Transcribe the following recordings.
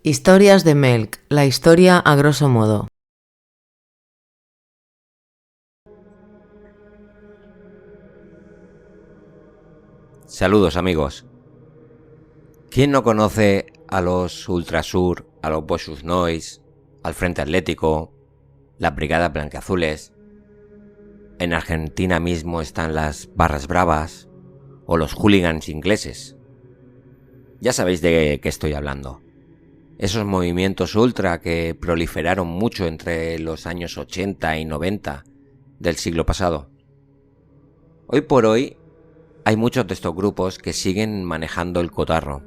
Historias de Melk, la historia a grosso modo. Saludos amigos. ¿Quién no conoce a los Ultrasur, a los Boschus Noise, al Frente Atlético, las Brigadas Blanqueazules? En Argentina mismo están las Barras Bravas o los hooligans ingleses. Ya sabéis de qué estoy hablando. Esos movimientos ultra que proliferaron mucho entre los años 80 y 90 del siglo pasado. Hoy por hoy hay muchos de estos grupos que siguen manejando el cotarro.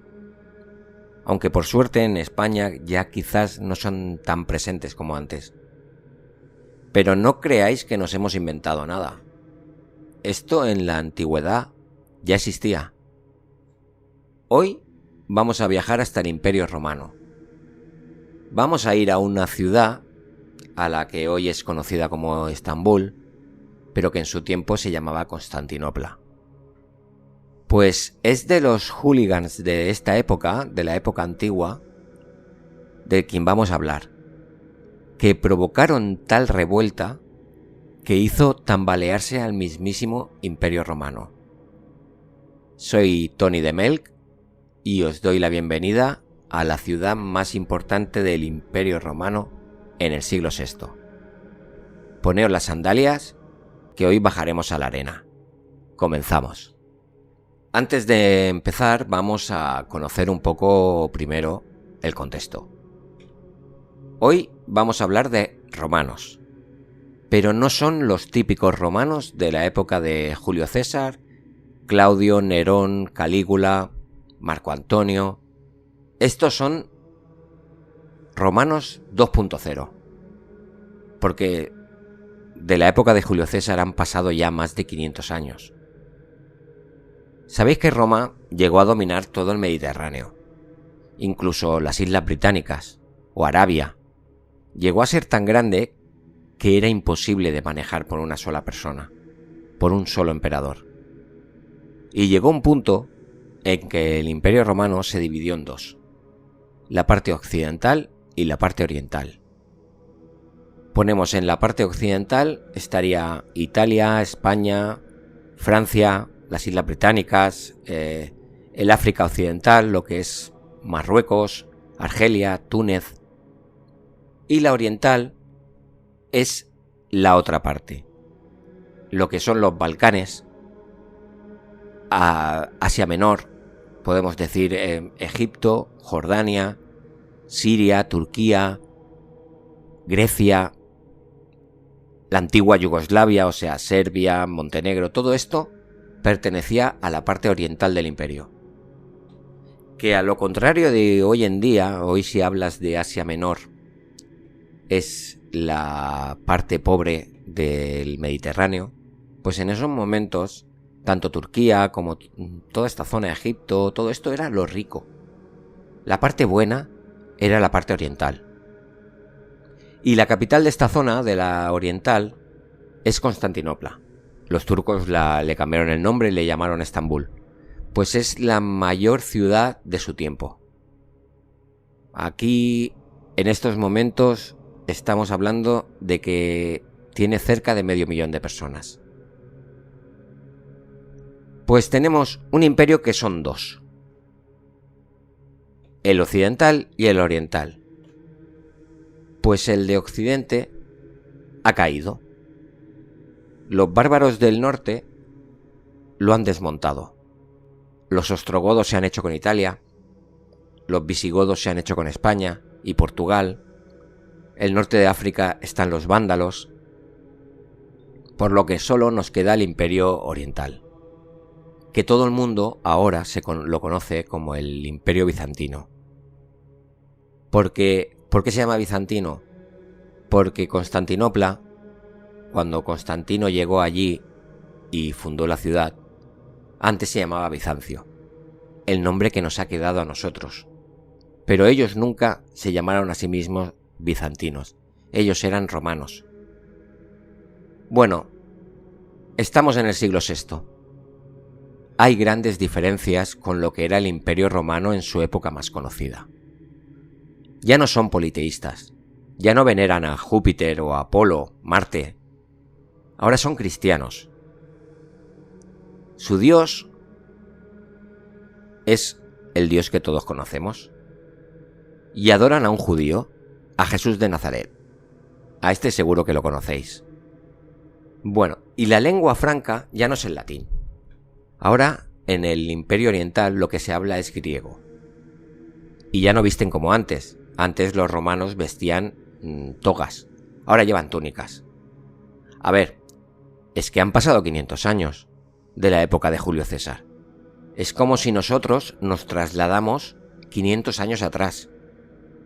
Aunque por suerte en España ya quizás no son tan presentes como antes. Pero no creáis que nos hemos inventado nada. Esto en la antigüedad ya existía. Hoy vamos a viajar hasta el Imperio Romano. Vamos a ir a una ciudad a la que hoy es conocida como Estambul, pero que en su tiempo se llamaba Constantinopla. Pues es de los hooligans de esta época, de la época antigua, de quien vamos a hablar, que provocaron tal revuelta que hizo tambalearse al mismísimo Imperio Romano. Soy Tony de Melk y os doy la bienvenida a la ciudad más importante del Imperio Romano en el siglo VI. Poneos las sandalias, que hoy bajaremos a la arena. Comenzamos. Antes de empezar, vamos a conocer un poco primero el contexto. Hoy vamos a hablar de romanos, pero no son los típicos romanos de la época de Julio César, Claudio, Nerón, Calígula, Marco Antonio. Estos son romanos 2.0, porque de la época de Julio César han pasado ya más de 500 años. Sabéis que Roma llegó a dominar todo el Mediterráneo, incluso las Islas Británicas o Arabia. Llegó a ser tan grande que era imposible de manejar por una sola persona, por un solo emperador. Y llegó un punto en que el Imperio Romano se dividió en dos: la parte occidental y la parte oriental. Ponemos en la parte occidental estaría Italia, España, Francia, las Islas Británicas, el África Occidental, lo que es Marruecos, Argelia, Túnez. Y la oriental es la otra parte, lo que son los Balcanes, Asia Menor, podemos decir Egipto, Jordania, Siria, Turquía, Grecia, la antigua Yugoslavia, o sea, Serbia, Montenegro, todo esto pertenecía a la parte oriental del imperio. Que a lo contrario de hoy en día, hoy si hablas de Asia Menor, es la parte pobre del Mediterráneo, pues en esos momentos, tanto Turquía como toda esta zona de Egipto, todo esto era lo rico. La parte buena era la parte oriental. Y la capital de esta zona, de la oriental, es Constantinopla. Los turcos le cambiaron el nombre y le llamaron Estambul. Pues es la mayor ciudad de su tiempo. Aquí, en estos momentos, estamos hablando de que tiene cerca de 500.000 de personas. Pues tenemos un imperio que son dos: el occidental y el oriental. Pues el de Occidente ha caído. Los bárbaros del norte lo han desmontado. Los ostrogodos se han hecho con Italia, los visigodos se han hecho con España y Portugal, el norte de África están los vándalos, por lo que solo nos queda el Imperio Oriental, que todo el mundo ahora lo conoce como el Imperio Bizantino. ¿Por qué se llama bizantino? Porque Constantinopla, cuando Constantino llegó allí y fundó la ciudad, antes se llamaba Bizancio, el nombre que nos ha quedado a nosotros. Pero ellos nunca se llamaron a sí mismos bizantinos, ellos eran romanos. Bueno, estamos en el siglo VI. Hay grandes diferencias con lo que era el Imperio Romano en su época más conocida. Ya no son politeístas. Ya no veneran a Júpiter o a Apolo, Marte. Ahora son cristianos. Su Dios es el Dios que todos conocemos. Y adoran a un judío, a Jesús de Nazaret. A este seguro que lo conocéis. Bueno, y la lengua franca ya no es el latín. Ahora, en el Imperio Oriental, lo que se habla es griego. Y ya no visten como antes. Antes los romanos vestían togas. Ahora llevan túnicas. A ver, es que han pasado 500 años de la época de Julio César. Es como si nosotros nos trasladamos 500 años atrás.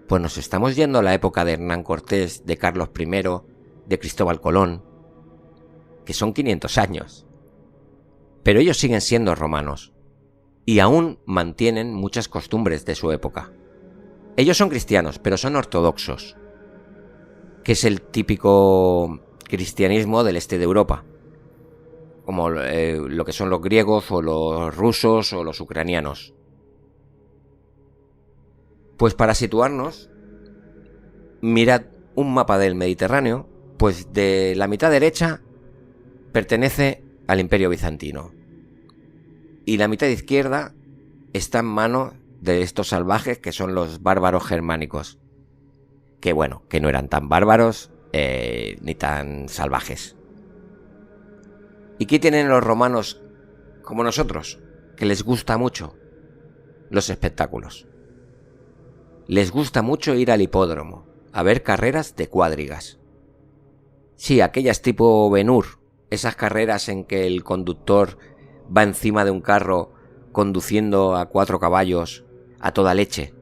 Pues nos estamos yendo a la época de Hernán Cortés, de Carlos I, de Cristóbal Colón, que son 500 años. Pero ellos siguen siendo romanos y aún mantienen muchas costumbres de su época. Ellos son cristianos, pero son ortodoxos, que es el típico cristianismo del este de Europa, como lo que son los griegos o los rusos o los ucranianos. Pues para situarnos, mirad un mapa del Mediterráneo, pues de la mitad derecha pertenece al Imperio Bizantino y la mitad izquierda está en manos de estos salvajes que son los bárbaros germánicos, que bueno, que no eran tan bárbaros ni tan salvajes. ¿Y qué tienen los romanos como nosotros? Que les gusta mucho los espectáculos. Les gusta mucho ir al hipódromo, a ver carreras de cuadrigas. Sí, aquellas tipo Ben-Hur, esas carreras en que el conductor va encima de un carro conduciendo a 4 caballos a toda leche.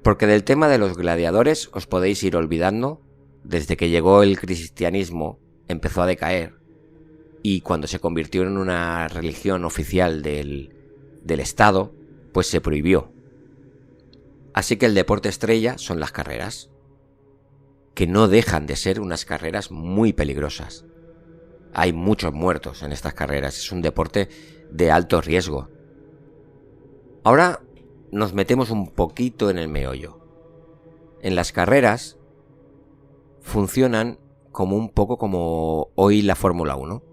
Porque del tema de los gladiadores os podéis ir olvidando. Desde que llegó el cristianismo empezó a decaer, y cuando se convirtió en una religión oficial del Estado, pues se prohibió. Así que el deporte estrella son las carreras, que no dejan de ser unas carreras muy peligrosas. Hay muchos muertos en estas carreras, es un deporte de alto riesgo. Ahora nos metemos un poquito en el meollo. En las carreras funcionan como un poco como hoy la Fórmula 1.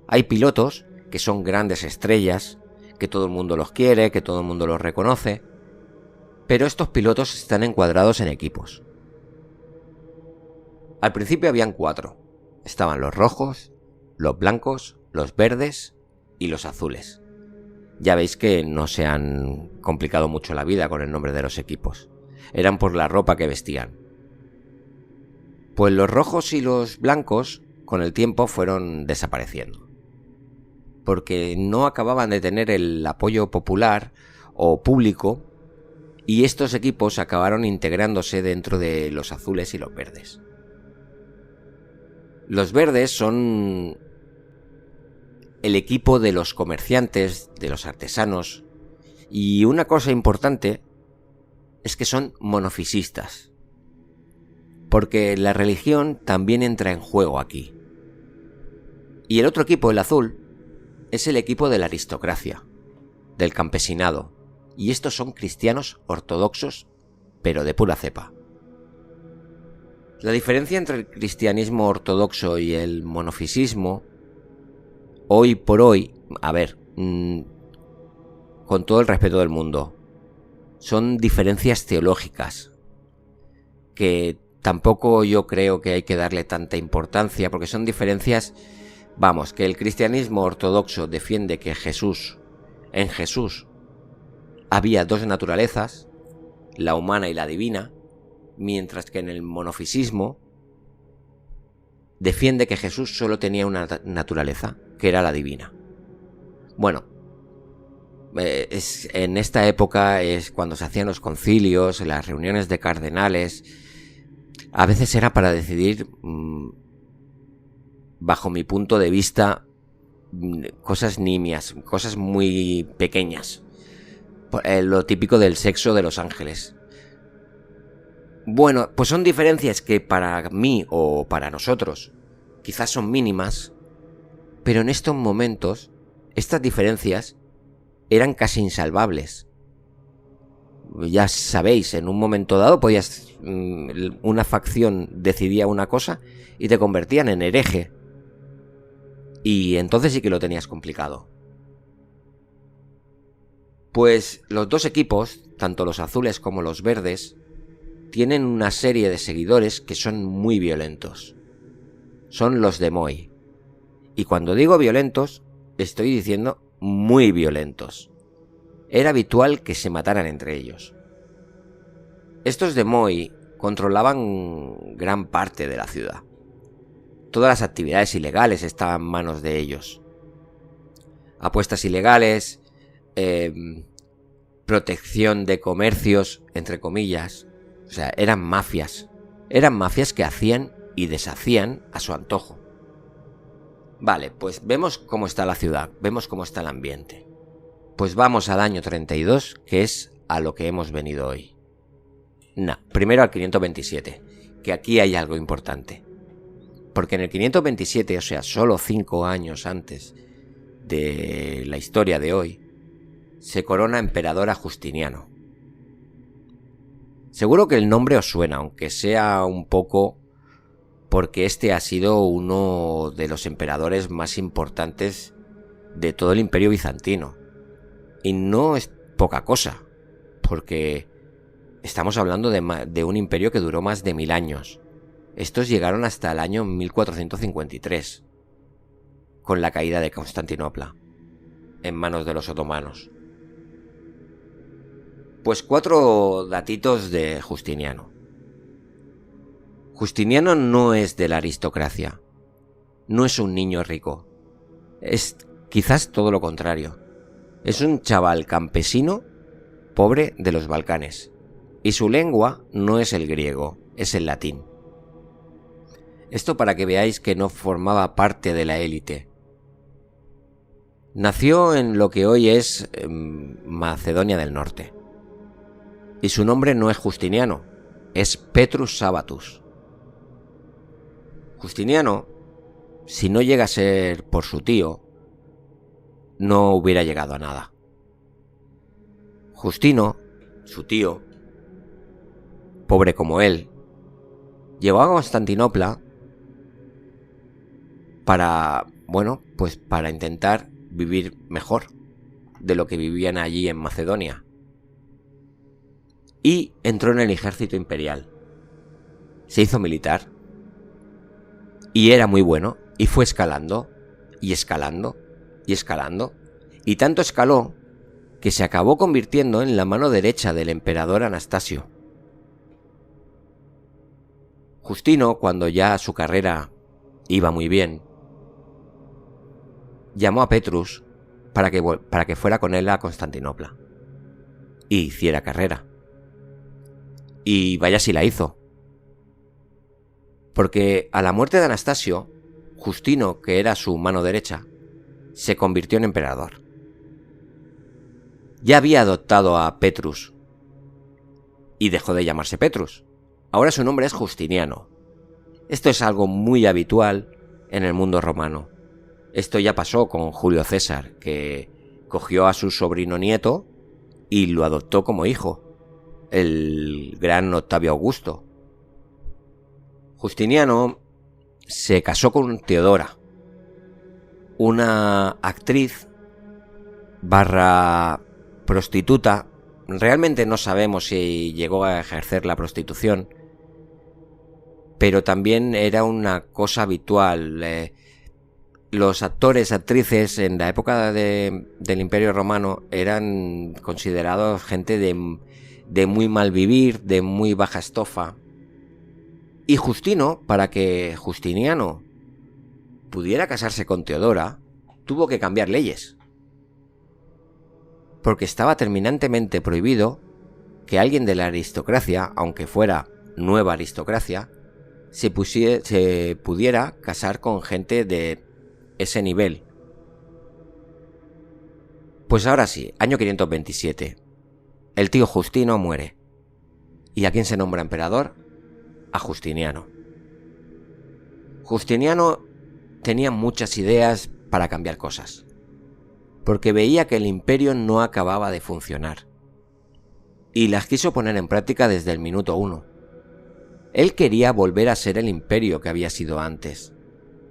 Hay pilotos que son grandes estrellas, que todo el mundo los quiere, que todo el mundo los reconoce, pero estos pilotos están encuadrados en equipos. Al principio habían 4. Estaban los rojos, los blancos, los verdes y los azules. Ya veis que no se han complicado mucho la vida con el nombre de los equipos. Eran por la ropa que vestían. Pues los rojos y los blancos con el tiempo fueron desapareciendo, porque no acababan de tener el apoyo popular o público, y estos equipos acabaron integrándose dentro de los azules y los verdes. Los verdes son el equipo de los comerciantes, de los artesanos, y una cosa importante es que son monofisistas, porque la religión también entra en juego aquí. Y el otro equipo, el azul, es el equipo de la aristocracia, del campesinado, y estos son cristianos ortodoxos, pero de pura cepa. La diferencia entre el cristianismo ortodoxo y el monofisismo, hoy por hoy, a ver, con todo el respeto del mundo, son diferencias teológicas, que tampoco yo creo que hay que darle tanta importancia, porque son diferencias, vamos, que el cristianismo ortodoxo defiende que en Jesús había 2 naturalezas, la humana y la divina, mientras que en el monofisismo defiende que Jesús solo tenía una naturaleza, que era la divina. Bueno, en esta época es cuando se hacían los concilios, las reuniones de cardenales. A veces era para decidir, bajo mi punto de vista, cosas nimias, cosas muy pequeñas. Lo típico del sexo de los ángeles. Bueno, pues son diferencias que para mí o para nosotros quizás son mínimas, pero en estos momentos estas diferencias eran casi insalvables. ya sabéis, en un momento dado podías, una facción decidía una cosa y te convertían en hereje. Y entonces sí que lo tenías complicado. Pues los dos equipos, tanto los azules como los verdes, tienen una serie de seguidores que son muy violentos. Son los de Moi. Y cuando digo violentos, estoy diciendo muy violentos. Era habitual que se mataran entre ellos. Estos de Moi controlaban gran parte de la ciudad. Todas las actividades ilegales estaban en manos de ellos. Apuestas ilegales, protección de comercios, entre comillas. O sea, eran mafias. Eran mafias que hacían y deshacían a su antojo. Vale, pues vemos cómo está la ciudad, vemos cómo está el ambiente. Pues vamos al año 32, que es a lo que hemos venido hoy. Primero al 527, que aquí hay algo importante. Porque en el 527, o sea, solo 5 años antes de la historia de hoy, se corona emperador a Justiniano. Seguro que el nombre os suena, aunque sea un poco, porque este ha sido uno de los emperadores más importantes de todo el Imperio Bizantino. Y no es poca cosa, porque estamos hablando de un imperio que duró más de 1000 años. Estos llegaron hasta el año 1453, con la caída de Constantinopla, en manos de los otomanos. Pues 4 datitos de Justiniano. Justiniano no es de la aristocracia, no es un niño rico, es quizás todo lo contrario. Es un chaval campesino, pobre de los Balcanes, y su lengua no es el griego, es el latín. Esto para que veáis que no formaba parte de la élite. Nació en lo que hoy es Macedonia del Norte. Y su nombre no es Justiniano, es Petrus Sabatus. Justiniano, si no llega a ser por su tío, no hubiera llegado a nada. Justino, su tío, pobre como él, llegó a Constantinopla para intentar vivir mejor de lo que vivían allí en Macedonia. Y entró en el ejército imperial. Se hizo militar. Y era muy bueno. Y fue escalando. Y escalando. Y escalando. Y tanto escaló que se acabó convirtiendo en la mano derecha del emperador Anastasio. Justino, cuando ya su carrera iba muy bien, llamó a Petrus para que fuera con él a Constantinopla y hiciera carrera. Y vaya si la hizo. Porque a la muerte de Anastasio, Justino, que era su mano derecha, se convirtió en emperador. Ya había adoptado a Petrus y dejó de llamarse Petrus. Ahora su nombre es Justiniano. Esto es algo muy habitual en el mundo romano. Esto ya pasó con Julio César, que cogió a su sobrino nieto y lo adoptó como hijo, el gran Octavio Augusto. Justiniano se casó con Teodora, una actriz / prostituta. Realmente no sabemos si llegó a ejercer la prostitución, pero también era una cosa habitual. Los actores, actrices en la época del Imperio Romano eran considerados gente de muy mal vivir, de muy baja estofa. Y Justino, para que Justiniano pudiera casarse con Teodora, tuvo que cambiar leyes. Porque estaba terminantemente prohibido que alguien de la aristocracia, aunque fuera nueva aristocracia, se pudiera casar con gente de ese nivel. Pues ahora sí, año 527. El tío Justino muere. ¿Y a quién se nombra emperador? A Justiniano. Justiniano tenía muchas ideas para cambiar cosas, porque veía que el imperio no acababa de funcionar. y las quiso poner en práctica desde el minuto 1. Él quería volver a ser el imperio que había sido antes,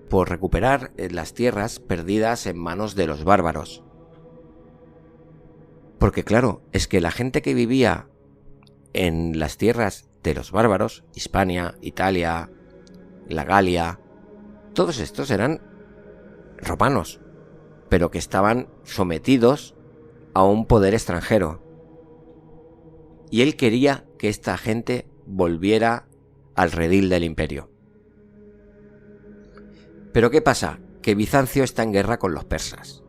por recuperar las tierras perdidas en manos de los bárbaros. Porque claro, es que la gente que vivía en las tierras de los bárbaros, Hispania, Italia, la Galia, todos estos eran romanos, pero que estaban sometidos a un poder extranjero. Y él quería que esta gente volviera al redil del imperio. Pero ¿qué pasa? Que Bizancio está en guerra con los persas.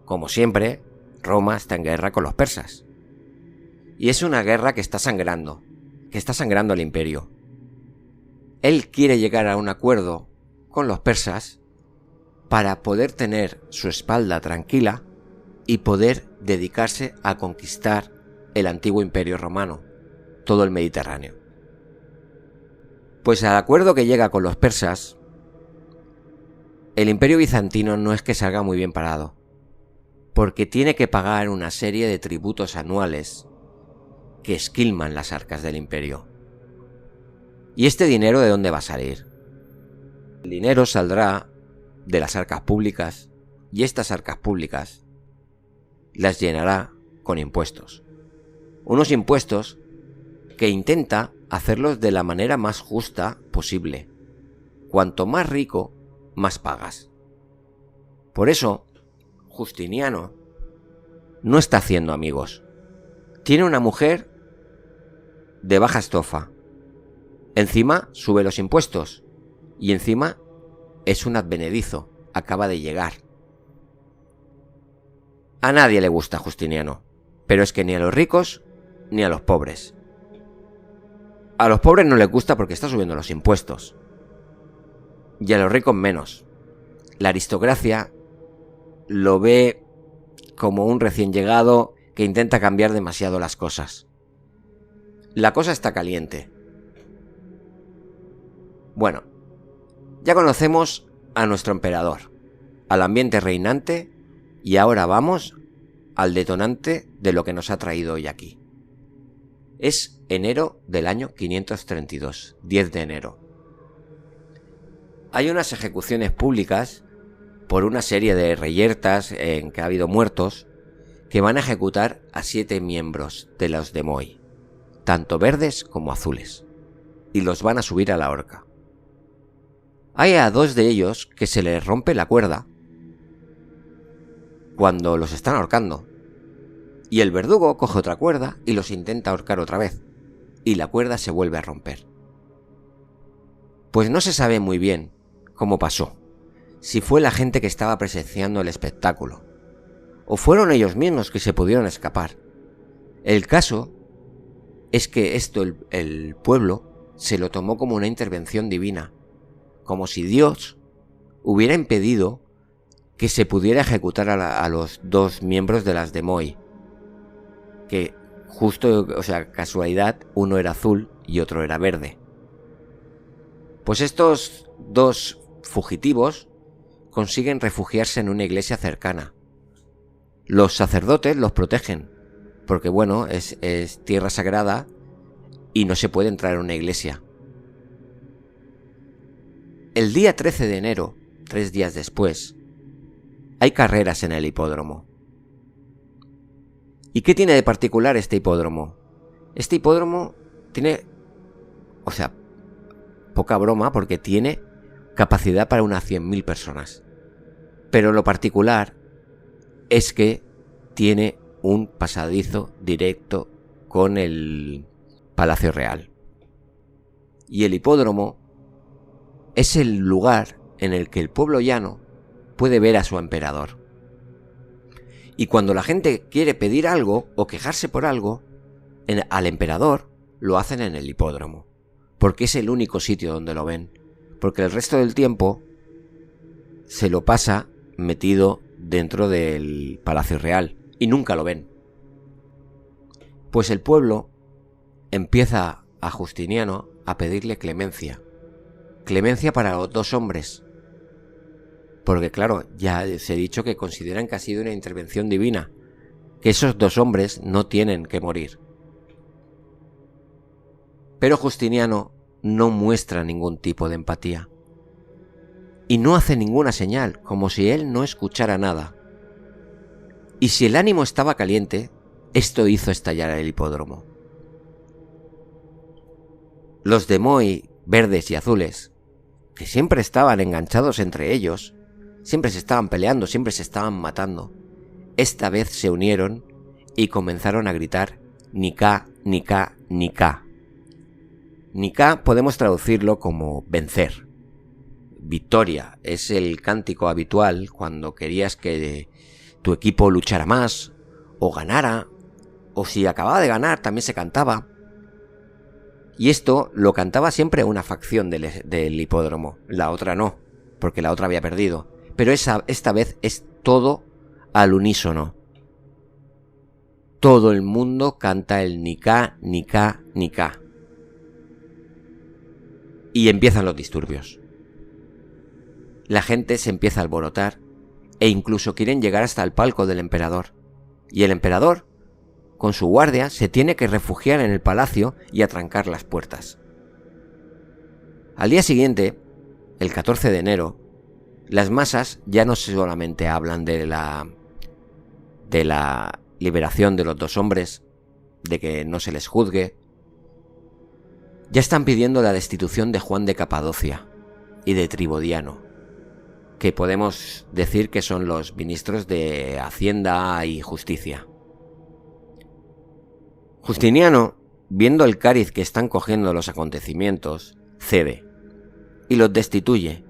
Como siempre, Roma está en guerra con los persas. Y es una guerra que está sangrando el imperio. Él quiere llegar a un acuerdo con los persas para poder tener su espalda tranquila y poder dedicarse a conquistar el antiguo imperio romano, todo el Mediterráneo. Pues al acuerdo que llega con los persas, el imperio bizantino no es que salga muy bien parado, porque tiene que pagar una serie de tributos anuales que esquilman las arcas del imperio. ¿Y este dinero de dónde va a salir? El dinero saldrá de las arcas públicas, y estas arcas públicas las llenará con impuestos. Unos impuestos que intenta hacerlos de la manera más justa posible. Cuanto más rico, más pagas. Por eso, Justiniano no está haciendo amigos. Tiene una mujer de baja estofa. Encima sube los impuestos. Y encima es un advenedizo. Acaba de llegar. A nadie le gusta Justiniano. Pero es que ni a los ricos ni a los pobres. A los pobres no les gusta porque está subiendo los impuestos. Y a los ricos menos. La aristocracia lo ve como un recién llegado que intenta cambiar demasiado las cosas. La cosa está caliente. Bueno, ya conocemos a nuestro emperador, al ambiente reinante, y ahora vamos al detonante de lo que nos ha traído hoy aquí. Es enero del año 532, 10 de enero. Hay unas ejecuciones públicas por una serie de reyertas en que ha habido muertos que van a ejecutar a 7 miembros de los demoi, tanto verdes como azules, y los van a subir a la horca. Hay a 2 de ellos que se les rompe la cuerda cuando los están ahorcando, y el verdugo coge otra cuerda y los intenta ahorcar otra vez, y la cuerda se vuelve a romper. Pues no se sabe muy bien cómo pasó, si fue la gente que estaba presenciando el espectáculo, o fueron ellos mismos que se pudieron escapar. El caso es que esto el pueblo se lo tomó como una intervención divina, como si Dios hubiera impedido que se pudiera ejecutar a los 2 miembros de las demoi, que justo, o sea, casualidad, uno era azul y otro era verde. Pues estos 2 fugitivos consiguen refugiarse en una iglesia cercana. Los sacerdotes los protegen, porque bueno, es tierra sagrada y no se puede entrar en una iglesia. El día 13 de enero, 3 días después, hay carreras en el hipódromo. ¿Y qué tiene de particular este hipódromo? Este hipódromo tiene, o sea, poca broma, porque tiene capacidad para unas 100.000 personas. Pero lo particular es que tiene un pasadizo directo con el Palacio Real. Y el hipódromo es el lugar en el que el pueblo llano puede ver a su emperador. Y cuando la gente quiere pedir algo o quejarse por algo, al emperador lo hacen en el hipódromo, porque es el único sitio donde lo ven, porque el resto del tiempo se lo pasa metido dentro del Palacio Real y nunca lo ven. Pues el pueblo empieza a Justiniano a pedirle clemencia para los 2 hombres, porque claro, ya se ha dicho que consideran que ha sido una intervención divina, que esos 2 hombres no tienen que morir, Pero Justiniano no muestra ningún tipo de empatía. Y no hace ninguna señal, como si él no escuchara nada. Y si el ánimo estaba caliente, esto hizo estallar el hipódromo. Los Demoi verdes y azules, que siempre estaban enganchados entre ellos, siempre se estaban peleando, siempre se estaban matando, esta vez se unieron y comenzaron a gritar Nika, Nika, Nika. Nika podemos traducirlo como vencer. Victoria es el cántico habitual cuando querías que tu equipo luchara más, o ganara, o si acababa de ganar también se cantaba. Y esto lo cantaba siempre una facción del hipódromo, la otra no, porque la otra había perdido. Pero esta vez es todo al unísono. Todo el mundo canta el Nika, Nika, Nika. Y empiezan los disturbios. La gente se empieza a alborotar e incluso quieren llegar hasta el palco del emperador. Y el emperador, con su guardia, se tiene que refugiar en el palacio y atrancar las puertas. Al día siguiente, el 14 de enero, las masas ya no solamente hablan de la liberación de los dos hombres, de que no se les juzgue, ya están pidiendo la destitución de Juan de Capadocia y de Tribodiano, que podemos decir que son los ministros de Hacienda y Justicia. Justiniano, viendo el cariz que están cogiendo los acontecimientos, cede y los destituye.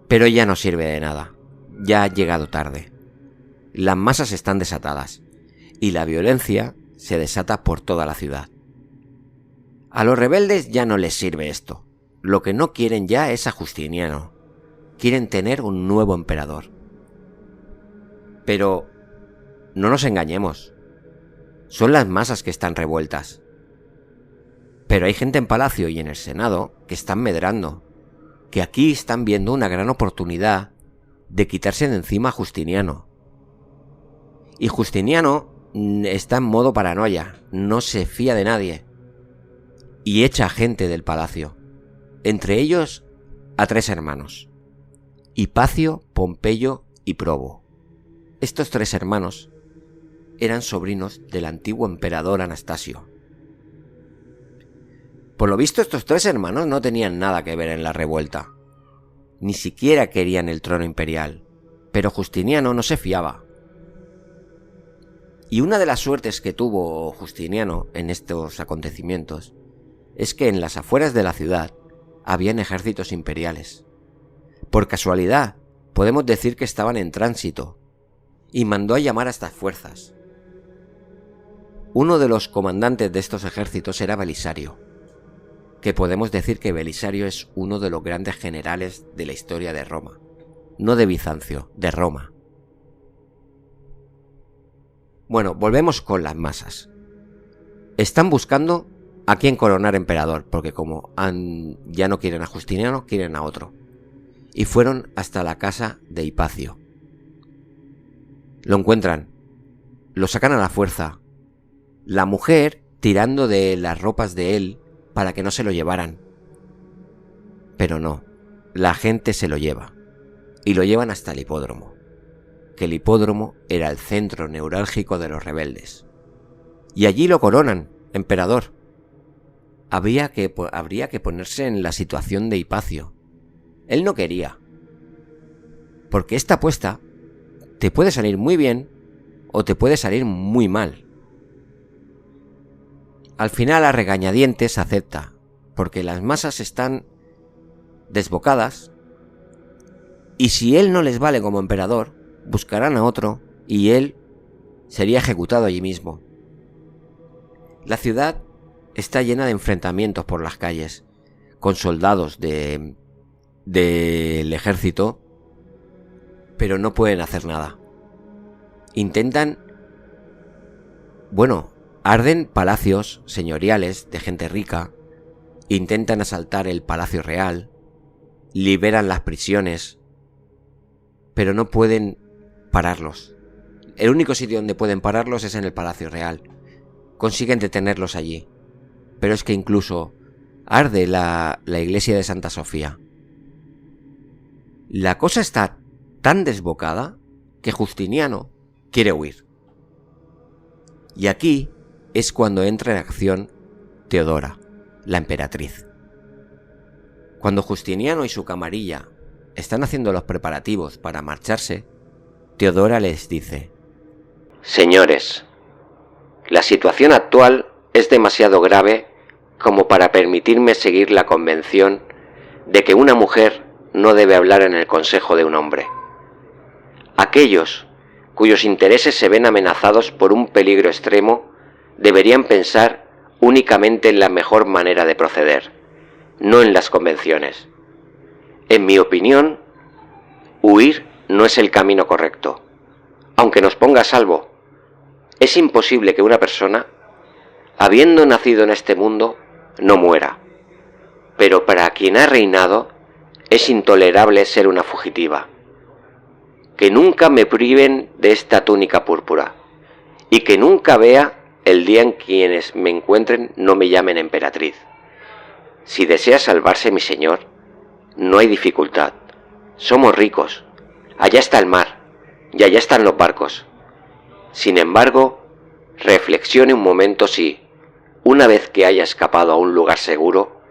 Pero ya no sirve de nada, ya ha llegado tarde. Las masas están desatadas y la violencia se desata por toda la ciudad. A los rebeldes ya no les sirve esto. Lo que no quieren ya es a Justiniano. Quieren tener un nuevo emperador. Pero no nos engañemos. Son las masas que están revueltas. Pero hay gente en palacio y en el Senado que están medrando, que aquí están viendo una gran oportunidad de quitarse de encima a Justiniano. Y Justiniano está en modo paranoia, no se fía de nadie. Y echa gente del palacio, entre ellos a 3 hermanos, Hipacio, Pompeyo y Probo. Estos 3 hermanos eran sobrinos del antiguo emperador Anastasio. Por lo visto, estos 3 hermanos no tenían nada que ver en la revuelta, ni siquiera querían el trono imperial, pero Justiniano no se fiaba. Y una de las suertes que tuvo Justiniano en estos acontecimientos es que en las afueras de la ciudad habían ejércitos imperiales. Por casualidad, podemos decir que estaban en tránsito, y mandó a llamar a estas fuerzas. Uno de los comandantes de estos ejércitos era Belisario, que podemos decir que Belisario es uno de los grandes generales de la historia de Roma, no de Bizancio, de Roma. Bueno, volvemos con las masas. Están buscando a quién coronar emperador, porque como ya no quieren a Justiniano, quieren a otro. Y fueron hasta la casa de Hipacio. Lo encuentran, lo sacan a la fuerza. La mujer tirando de las ropas de él para que no se lo llevaran. Pero no, la gente se lo lleva. Y lo llevan hasta el hipódromo. Que el hipódromo era el centro neurálgico de los rebeldes. Y allí lo coronan, emperador. Habría que ponerse en la situación de Hipacio. Él no quería. Porque esta apuesta te puede salir muy bien o te puede salir muy mal. Al final a regañadientes acepta, porque las masas están desbocadas y si él no les vale como emperador, buscarán a otro y él sería ejecutado allí mismo. La ciudad está llena de enfrentamientos por las calles, con soldados del ejército, pero no pueden hacer nada. Intentan, arden palacios señoriales de gente rica, intentan asaltar el palacio real, liberan las prisiones, pero no pueden pararlos. El único sitio donde pueden pararlos es en el palacio real. Consiguen detenerlos allí. pero es que incluso arde la iglesia de Santa Sofía. La cosa está tan desbocada que Justiniano quiere huir. Y aquí es cuando entra en acción Teodora, la emperatriz. Cuando Justiniano y su camarilla están haciendo los preparativos para marcharse, Teodora les dice: «Señores, la situación actual es demasiado grave como para permitirme seguir la convención de que una mujer no debe hablar en el consejo de un hombre. Aquellos cuyos intereses se ven amenazados por un peligro extremo deberían pensar únicamente en la mejor manera de proceder, no en las convenciones. En mi opinión, huir no es el camino correcto. Aunque nos ponga a salvo, es imposible que una persona, habiendo nacido en este mundo, no muera. Pero para quien ha reinado, es intolerable ser una fugitiva. Que nunca me priven de esta túnica púrpura, y que nunca vea el día en quienes me encuentren no me llamen emperatriz. Si desea salvarse mi señor, no hay dificultad. Somos ricos. Allá está el mar, y allá están los barcos. Sin embargo, reflexione un momento si, una vez que haya escapado a un lugar seguro,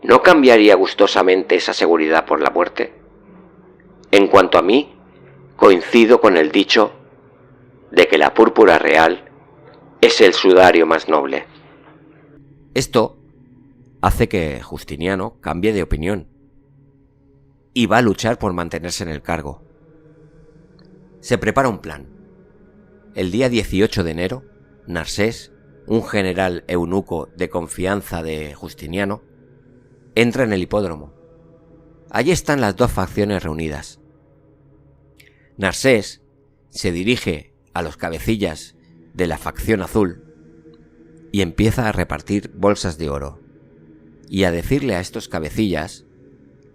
¿no cambiaría gustosamente esa seguridad por la muerte? En cuanto a mí, coincido con el dicho de que la púrpura real es el sudario más noble». Esto hace que Justiniano cambie de opinión y va a luchar por mantenerse en el cargo. Se prepara un plan. El día 18 de enero, Narsés, un general eunuco de confianza de Justiniano, entra en el hipódromo. Allí están las dos facciones reunidas. Narsés se dirige a los cabecillas de la facción azul y empieza a repartir bolsas de oro y a decirle a estos cabecillas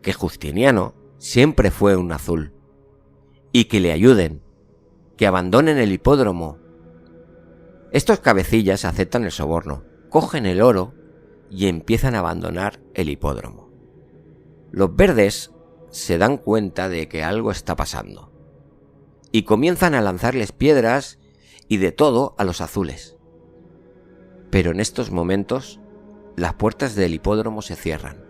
que Justiniano siempre fue un azul y que le ayuden, que abandonen el hipódromo. Estos cabecillas aceptan el soborno, cogen el oro y empiezan a abandonar el hipódromo. Los verdes se dan cuenta de que algo está pasando y comienzan a lanzarles piedras y de todo a los azules. Pero en estos momentos las puertas del hipódromo se cierran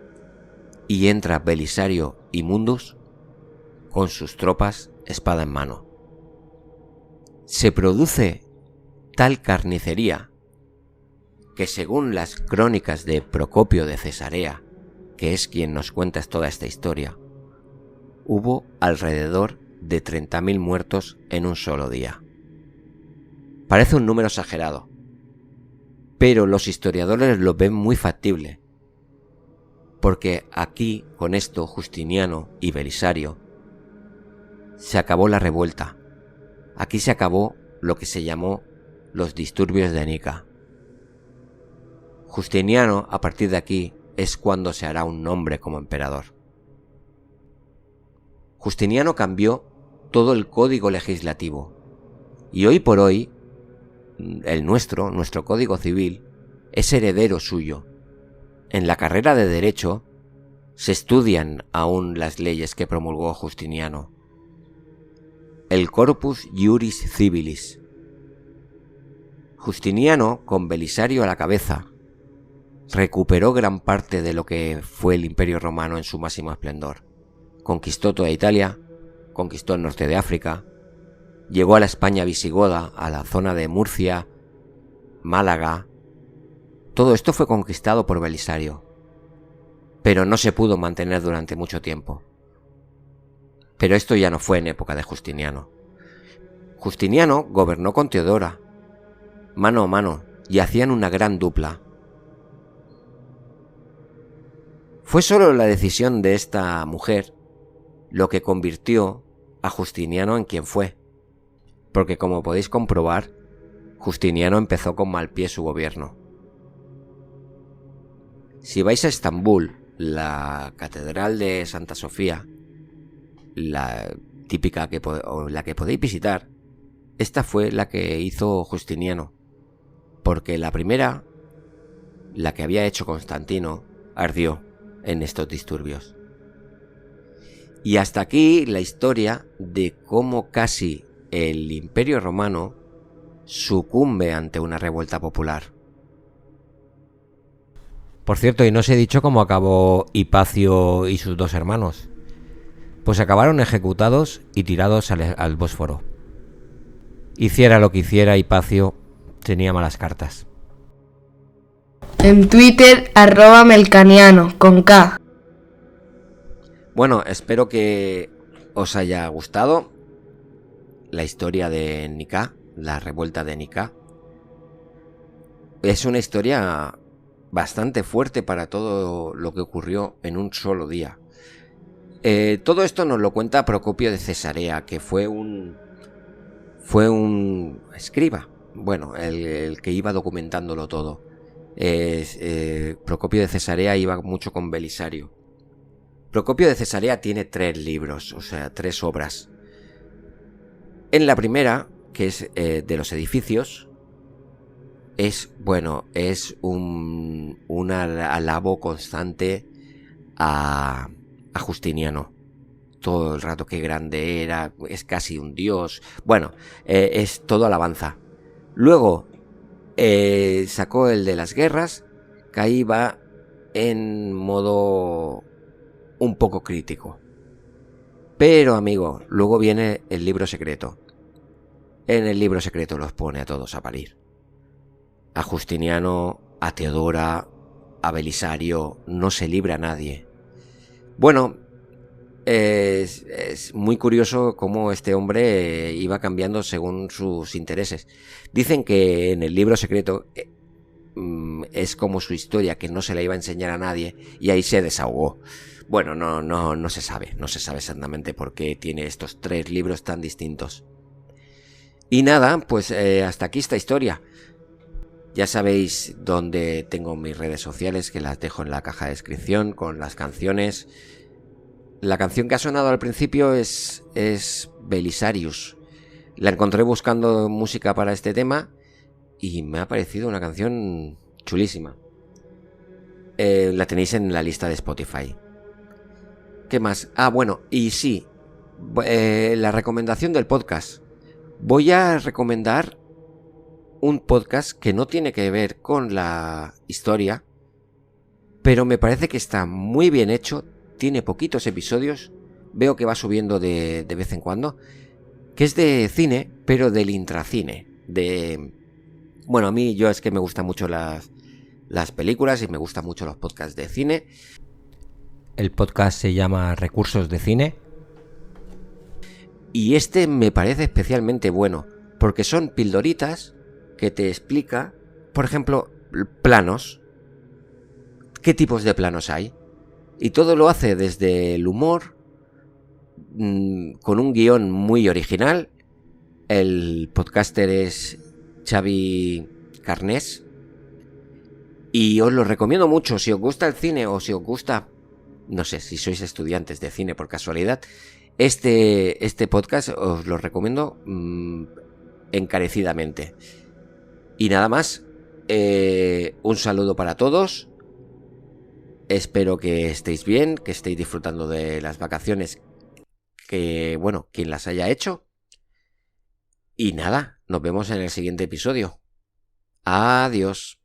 y entra Belisario y Mundus con sus tropas espada en mano. Se produce tal carnicería que, según las crónicas de Procopio de Cesarea, que es quien nos cuenta toda esta historia, hubo alrededor de 30.000 muertos en un solo día. Parece un número exagerado, pero los historiadores lo ven muy factible, porque aquí, con esto, Justiniano y Belisario, se acabó la revuelta. Aquí se acabó lo que se llamó los disturbios de Nica. Justiniano, a partir de aquí, es cuando se hará un nombre como emperador. Justiniano cambió todo el código legislativo, y hoy por hoy, nuestro código civil, es heredero suyo. En la carrera de Derecho se estudian aún las leyes que promulgó Justiniano. El Corpus Iuris Civilis. Justiniano, con Belisario a la cabeza, recuperó gran parte de lo que fue el Imperio Romano en su máximo esplendor. Conquistó toda Italia, conquistó el norte de África, llegó a la España visigoda, a la zona de Murcia, Málaga. Todo esto fue conquistado por Belisario, pero no se pudo mantener durante mucho tiempo. Pero esto ya no fue en época de Justiniano. Justiniano gobernó con Teodora, mano a mano, y hacían una gran dupla. Fue solo la decisión de esta mujer lo que convirtió a Justiniano en quien fue, porque como podéis comprobar, Justiniano empezó con mal pie su gobierno. Si vais a Estambul, la catedral de Santa Sofía, la típica la que podéis visitar, esta fue la que hizo Justiniano, porque la primera la que había hecho Constantino, ardió en estos disturbios. Y hasta aquí la historia de cómo casi el Imperio Romano sucumbe ante una revuelta popular. Por cierto, y no os he dicho cómo acabó Hipacio y sus 2 hermanos. Pues acabaron ejecutados y tirados al Bósforo. Hiciera lo que hiciera, Hipacio tenía malas cartas. En Twitter, @melcaniano, con K. Bueno, espero que os haya gustado la historia de Nicá, la revuelta de Nicá. Es una historia bastante fuerte para todo lo que ocurrió en un solo día. Todo esto nos lo cuenta Procopio de Cesarea, que fue un escriba, bueno, el que iba documentándolo todo. Procopio de Cesarea iba mucho con Belisario. Procopio de Cesarea tiene 3 libros, o sea, 3 obras. En la primera, que es de los edificios, es un alabo constante a Justiniano. Todo el rato qué grande era, es casi un dios. Bueno, es todo alabanza. Luego sacó el de las guerras, que ahí va en modo un poco crítico. Pero, amigo, luego viene el libro secreto. En el libro secreto los pone a todos a parir. A Justiniano, a Teodora, a Belisario, no se libra a nadie. Bueno, es muy curioso cómo este hombre iba cambiando según sus intereses. Dicen que en el libro secreto es como su historia, que no se la iba a enseñar a nadie, y ahí se desahogó. Bueno, no se sabe exactamente por qué tiene estos 3 libros tan distintos. Y nada, pues hasta aquí esta historia. Ya sabéis dónde tengo mis redes sociales, que las dejo en la caja de descripción con las canciones. La canción que ha sonado al principio es Belisarius. La encontré buscando música para este tema y me ha parecido una canción chulísima. La tenéis en la lista de Spotify. ¿Qué más? Ah, bueno, y sí, la recomendación del podcast. Voy a recomendar un podcast que no tiene que ver con la historia, pero me parece que está muy bien hecho, tiene poquitos episodios, veo que va subiendo de vez en cuando, que es de cine, pero del intracine. Bueno, a mí yo es que me gustan mucho las películas y me gustan mucho los podcasts de cine. El podcast se llama Recursos de Cine. Y este me parece especialmente bueno, porque son pildoritas que te explica, por ejemplo, planos. ¿Qué tipos de planos hay? Y todo lo hace desde el humor, con un guión muy original. El podcaster es Xavi Carnés. Y os lo recomiendo mucho. Si os gusta el cine o si os gusta, no sé, si sois estudiantes de cine por casualidad, este podcast os lo recomiendo encarecidamente. Y nada más, un saludo para todos. Espero que estéis bien, que estéis disfrutando de las vacaciones, que bueno, quien las haya hecho. Y nada, nos vemos en el siguiente episodio. Adiós.